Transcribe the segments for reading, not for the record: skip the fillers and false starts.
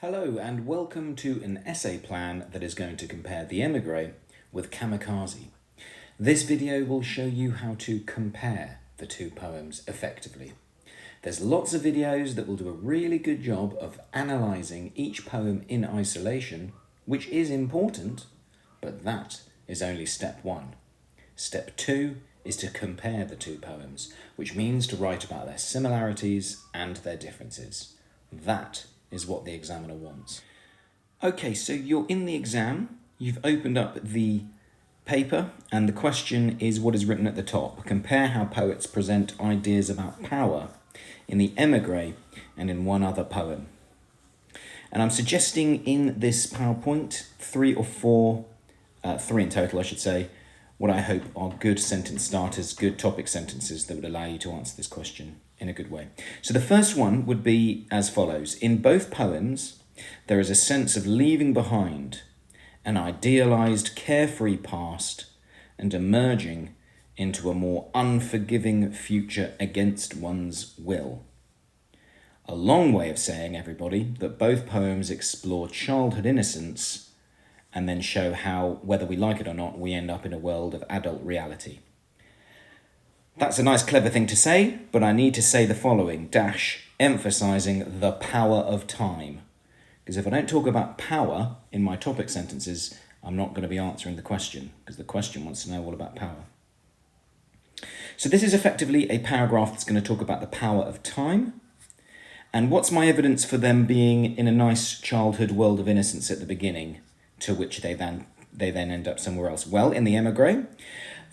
Hello and welcome to an essay plan that is going to compare the Emigrée with Kamikaze. This video will show you how to compare the two poems effectively. There's lots of videos that will do a really good job of analysing each poem in isolation, which is important, but that is only step one. Step two is to compare the two poems, which means to write about their similarities and their differences. That is what the examiner wants. Okay, so you're in the exam, you've opened up the paper, and the question is what is written at the top. Compare how poets present ideas about power in the Emigrée and in one other poem. And I'm suggesting in this PowerPoint three in total I should say, what I hope are good sentence starters, good topic sentences that would allow you to answer this question in a good way. So the first one would be as follows. In both poems, there is a sense of leaving behind an idealised, carefree past and emerging into a more unforgiving future against one's will. A long way of saying, everybody, that both poems explore childhood innocence and then show how, whether we like it or not, we end up in a world of adult reality. That's a nice clever thing to say, but I need to say the following, emphasising the power of time. Because if I don't talk about power in my topic sentences, I'm not going to be answering the question, because the question wants to know all about power. So this is effectively a paragraph that's going to talk about the power of time. And what's my evidence for them being in a nice childhood world of innocence at the beginning, to which they then end up somewhere else? Well, in the Emigrée,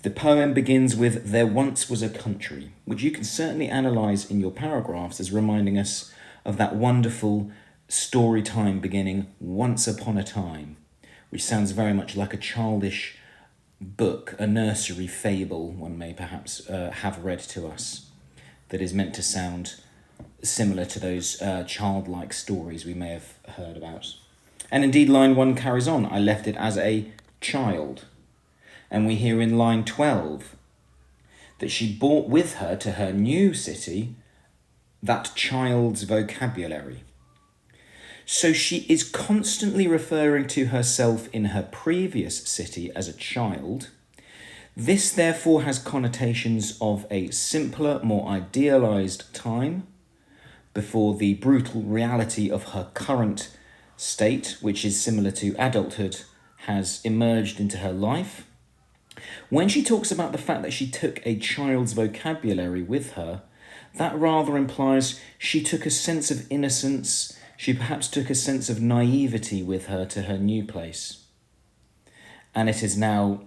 the poem begins with, "There once was a country," which you can certainly analyse in your paragraphs as reminding us of that wonderful story time beginning, "Once upon a time," which sounds very much like a childish book, a nursery fable one may perhaps have read to us, that is meant to sound similar to those childlike stories we may have heard about. And indeed, line 1 carries on, "I left it as a child." And we hear in line 12 that she brought with her to her new city that child's vocabulary. So she is constantly referring to herself in her previous city as a child. This therefore has connotations of a simpler, more idealised time before the brutal reality of her current state, which is similar to adulthood, has emerged into her life. When she talks about the fact that she took a child's vocabulary with her, that rather implies she took a sense of innocence, she perhaps took a sense of naivety with her to her new place. And it is now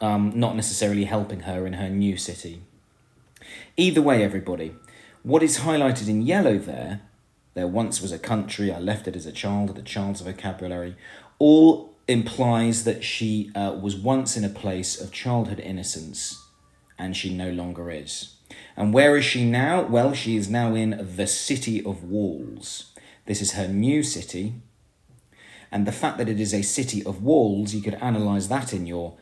not necessarily helping her in her new city. Either way, everybody, what is highlighted in yellow there once was a country, I left it as a child, the child's vocabulary, all implies that she was once in a place of childhood innocence and she no longer is. And where is she now? Well, she is now in the city of walls. This is her new city. And the fact that it is a city of walls, you could analyse that in your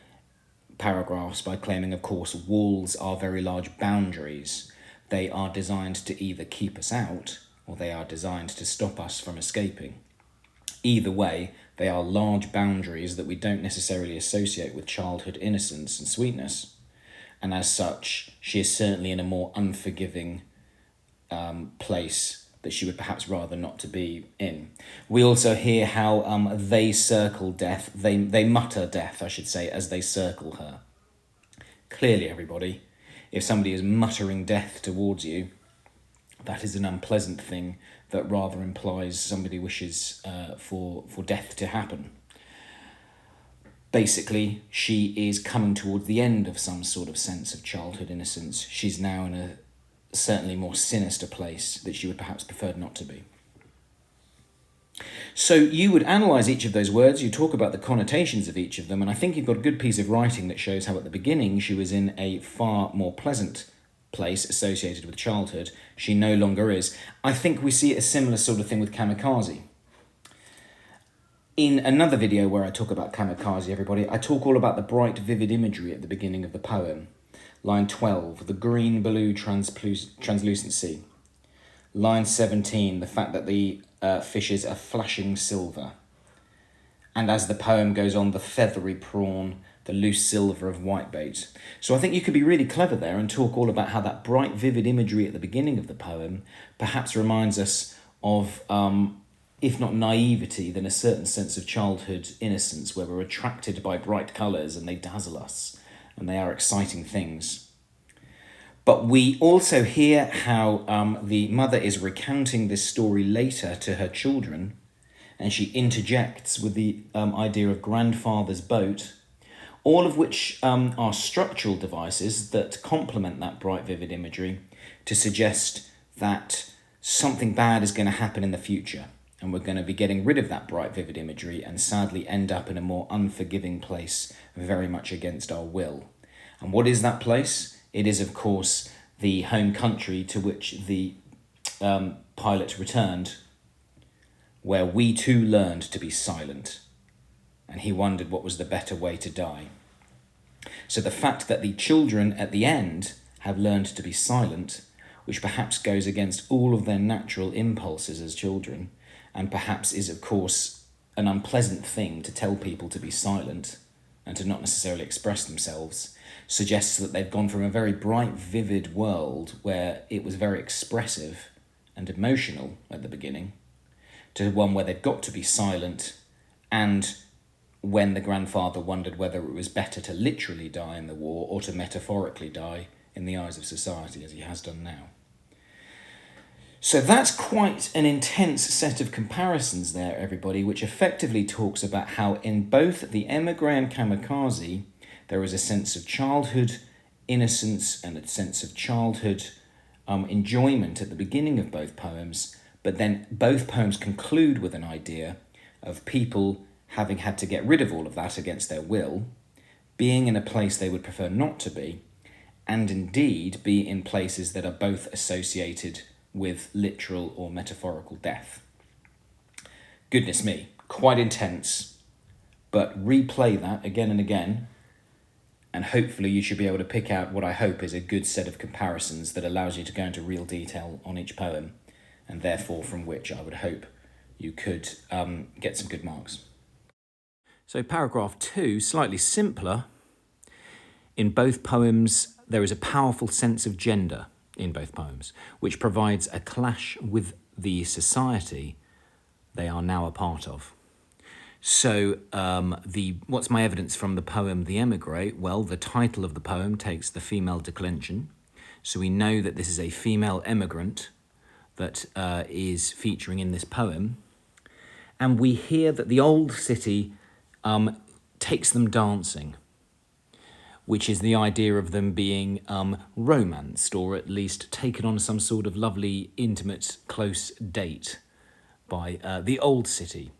paragraphs by claiming, of course, walls are very large boundaries. They are designed to either keep us out or they are designed to stop us from escaping. Either way, they are large boundaries that we don't necessarily associate with childhood innocence and sweetness. And as such, she is certainly in a more unforgiving place that she would perhaps rather not to be in. We also hear how they circle death, they mutter death, I should say, as they circle her. Clearly, everybody, if somebody is muttering death towards you, that is an unpleasant thing that rather implies somebody wishes for death to happen. Basically, she is coming towards the end of some sort of sense of childhood innocence. She's now in a certainly more sinister place that she would perhaps prefer not to be. So you would analyse each of those words, you talk about the connotations of each of them, and I think you've got a good piece of writing that shows how at the beginning she was in a far more pleasant place associated with childhood. She no longer is. I think we see a similar sort of thing with Kamikaze. In another video where I talk about Kamikaze, everybody, I talk all about the bright, vivid imagery at the beginning of the poem. Line 12, the green-blue translucent sea. Line 17, the fact that the fishes are flashing silver. And as the poem goes on, the feathery prawn, the loose silver of whitebait. So I think you could be really clever there and talk all about how that bright, vivid imagery at the beginning of the poem perhaps reminds us of, if not naivety, then a certain sense of childhood innocence where we're attracted by bright colours and they dazzle us and they are exciting things. But we also hear how the mother is recounting this story later to her children, and she interjects with the idea of grandfather's boat, all of which are structural devices that complement that bright, vivid imagery to suggest that something bad is going to happen in the future, and we're going to be getting rid of that bright, vivid imagery and sadly end up in a more unforgiving place, very much against our will. And what is that place? It is, of course, the home country to which the pilot returned, where we too learned to be silent, and he wondered what was the better way to die. So the fact that the children at the end have learned to be silent, which perhaps goes against all of their natural impulses as children, and perhaps is, of course, an unpleasant thing to tell people to be silent and to not necessarily express themselves, suggests that they've gone from a very bright, vivid world where it was very expressive and emotional at the beginning, to one where they've got to be silent, and when the grandfather wondered whether it was better to literally die in the war or to metaphorically die in the eyes of society, as he has done now. So that's quite an intense set of comparisons there, everybody, which effectively talks about how in both the Emigrée and Kamikaze, there is a sense of childhood innocence and a sense of childhood enjoyment at the beginning of both poems, but then both poems conclude with an idea of people having had to get rid of all of that against their will, being in a place they would prefer not to be, and indeed be in places that are both associated with literal or metaphorical death. Goodness me, quite intense, but replay that again and again, and hopefully you should be able to pick out what I hope is a good set of comparisons that allows you to go into real detail on each poem, and therefore from which I would hope you could get some good marks. So paragraph 2, slightly simpler. In both poems, there is a powerful sense of gender in both poems, which provides a clash with the society they are now a part of. So what's my evidence from the poem The Emigrée? Well, the title of the poem takes the female declension. So we know that this is a female emigrant that is featuring in this poem. And we hear that the old city takes them dancing, which is the idea of them being romanced, or at least taken on some sort of lovely, intimate, close date by the old city,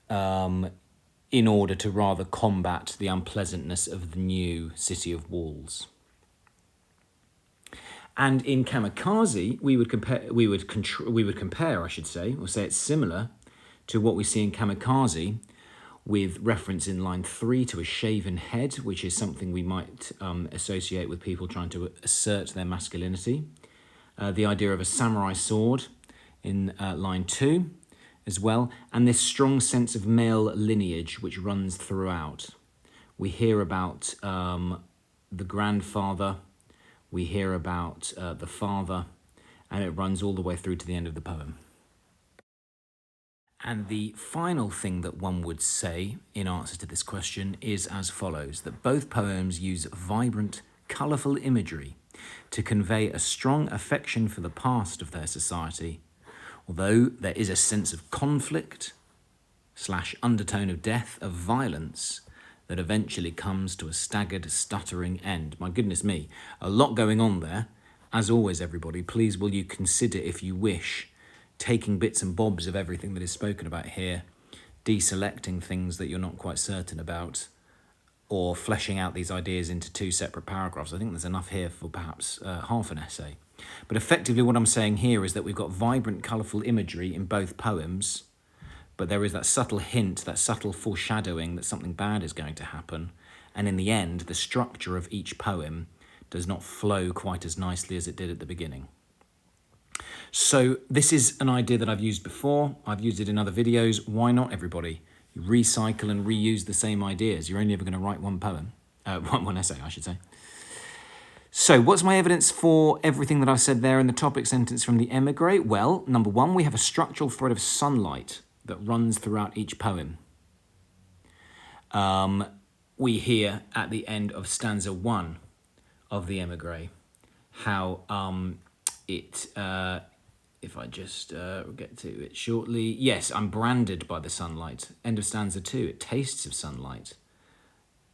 in order to rather combat the unpleasantness of the new city of walls. And in Kamikaze, we would compare, I should say, or say it's similar to what we see in Kamikaze, with reference in line 3 to a shaven head, which is something we might associate with people trying to assert their masculinity. The idea of a samurai sword in line 2 as well, and this strong sense of male lineage which runs throughout. We hear about the grandfather, we hear about the father, and it runs all the way through to the end of the poem. And the final thing that one would say in answer to this question is as follows, that both poems use vibrant, colourful imagery to convey a strong affection for the past of their society, although there is a sense of conflict / undertone of death, of violence, that eventually comes to a staggered, stuttering end. My goodness me, a lot going on there. As always, everybody, please will you consider, if you wish, taking bits and bobs of everything that is spoken about here, deselecting things that you're not quite certain about, or fleshing out these ideas into 2 separate paragraphs. I think there's enough here for perhaps half an essay. But effectively what I'm saying here is that we've got vibrant, colourful imagery in both poems, but there is that subtle hint, that subtle foreshadowing that something bad is going to happen. And in the end, the structure of each poem does not flow quite as nicely as it did at the beginning. So this is an idea that I've used before. I've used it in other videos. Why not, everybody? You recycle and reuse the same ideas. You're only ever going to write one poem. One essay, I should say. So what's my evidence for everything that I've said there in the topic sentence from the Emigrée? Well, number one, we have a structural thread of sunlight that runs throughout each poem. We hear at the end of stanza 1 of the Emigrée how if I just get to it shortly. Yes, I'm branded by the sunlight. End of stanza 2, it tastes of sunlight.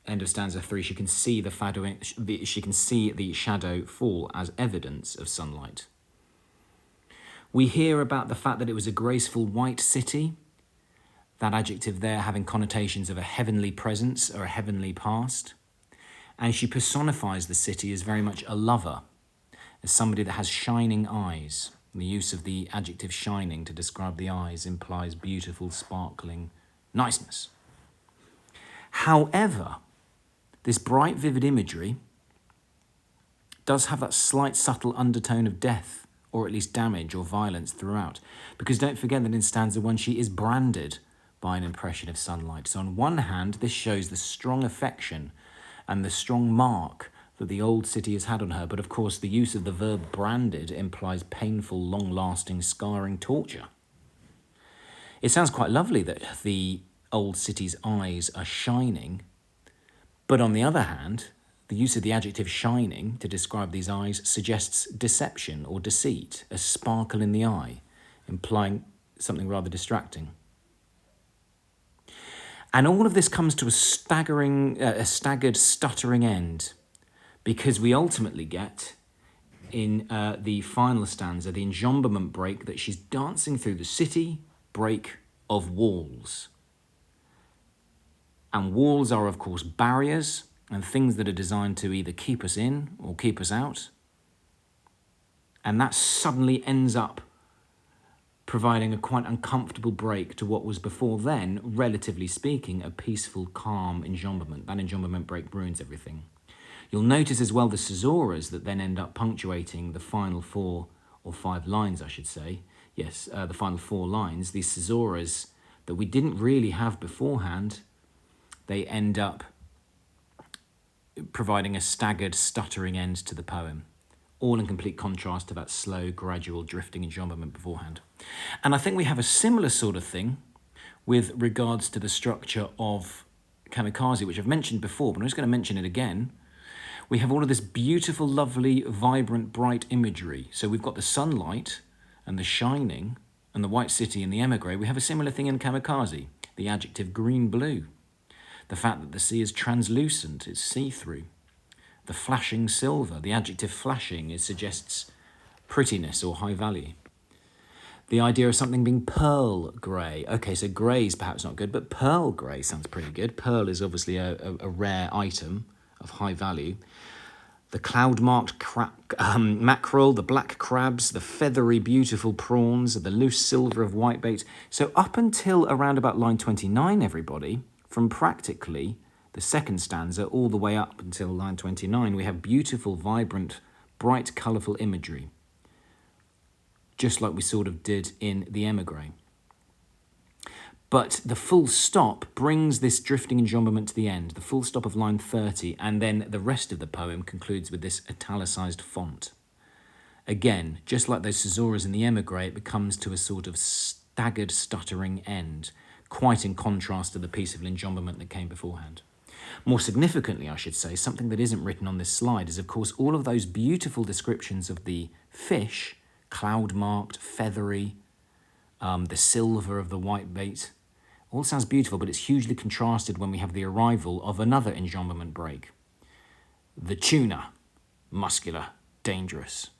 End of stanza 3, she can see the shadow fall as evidence of sunlight. We hear about the fact that it was a graceful white city, that adjective there having connotations of a heavenly presence or a heavenly past. And she personifies the city as very much a lover, as somebody that has shining eyes. The use of the adjective shining to describe the eyes implies beautiful, sparkling niceness. However, this bright, vivid imagery does have that slight, subtle undertone of death, or at least damage or violence throughout. Because don't forget that in stanza 1, she is branded by an impression of sunlight. So on one hand, this shows the strong affection and the strong mark that the old city has had on her. But of course, the use of the verb branded implies painful, long-lasting, scarring torture. It sounds quite lovely that the old city's eyes are shining. But on the other hand, the use of the adjective shining to describe these eyes suggests deception or deceit, a sparkle in the eye, implying something rather distracting. And all of this comes to a staggered, stuttering end, because we ultimately get, in the final stanza, the enjambment break that she's dancing through the city break of walls. And walls are, of course, barriers and things that are designed to either keep us in or keep us out. And that suddenly ends up providing a quite uncomfortable break to what was before then, relatively speaking, a peaceful, calm enjambment. That enjambment break ruins everything. You'll notice as well the caesuras that then end up punctuating the final 4 or 5 lines, I should say. Yes, the final 4 lines. These caesuras that we didn't really have beforehand, they end up providing a staggered, stuttering end to the poem, all in complete contrast to that slow, gradual, drifting enjambment beforehand. And I think we have a similar sort of thing with regards to the structure of Kamikaze, which I've mentioned before, but I'm just going to mention it again. We have all of this beautiful, lovely, vibrant, bright imagery. So we've got the sunlight and the shining and the white city and the Emigrée. We have a similar thing in Kamikaze, the adjective green-blue. The fact that the sea is translucent, it's see-through. The flashing silver, the adjective flashing, it suggests prettiness or high value. The idea of something being pearl grey. Okay, so grey is perhaps not good, but pearl grey sounds pretty good. Pearl is obviously a rare item of high value. The cloud-marked mackerel, the black crabs, the feathery, beautiful prawns, the loose silver of whitebait. So up until around about line 29, everybody, from practically the second stanza all the way up until line 29, we have beautiful, vibrant, bright, colourful imagery, just like we sort of did in the Emigrée. But the full stop brings this drifting enjambment to the end, the full stop of line 30, and then the rest of the poem concludes with this italicised font. Again, just like those caesuras in the Emigrée, it becomes to a sort of staggered, stuttering end, quite in contrast to the peaceful enjambment that came beforehand. More significantly, I should say, something that isn't written on this slide is, of course, all of those beautiful descriptions of the fish, cloud-marked, feathery, the silver of the whitebait. All sounds beautiful, but it's hugely contrasted when we have the arrival of another enjambment break. The tuna, muscular, dangerous.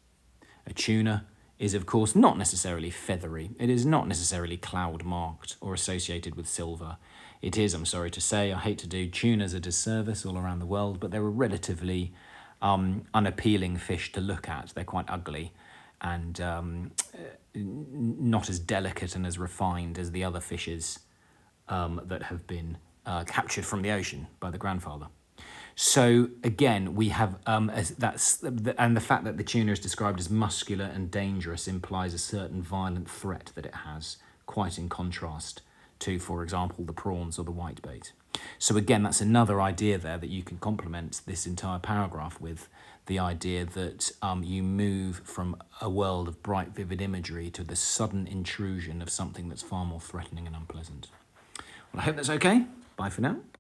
A tuna is, of course, not necessarily feathery. It is not necessarily cloud-marked or associated with silver. It is, I'm sorry to say, I hate to do tunas a disservice all around the world, but they're a relatively unappealing fish to look at. They're quite ugly and not as delicate and as refined as the other fishes that have been captured from the ocean by the grandfather. So again, we have and the fact that the tuna is described as muscular and dangerous implies a certain violent threat that it has, quite in contrast to, for example, the prawns or the whitebait. So again, that's another idea there that you can complement this entire paragraph with, the idea that you move from a world of bright, vivid imagery to the sudden intrusion of something that's far more threatening and unpleasant. Well, I hope that's okay. Bye for now.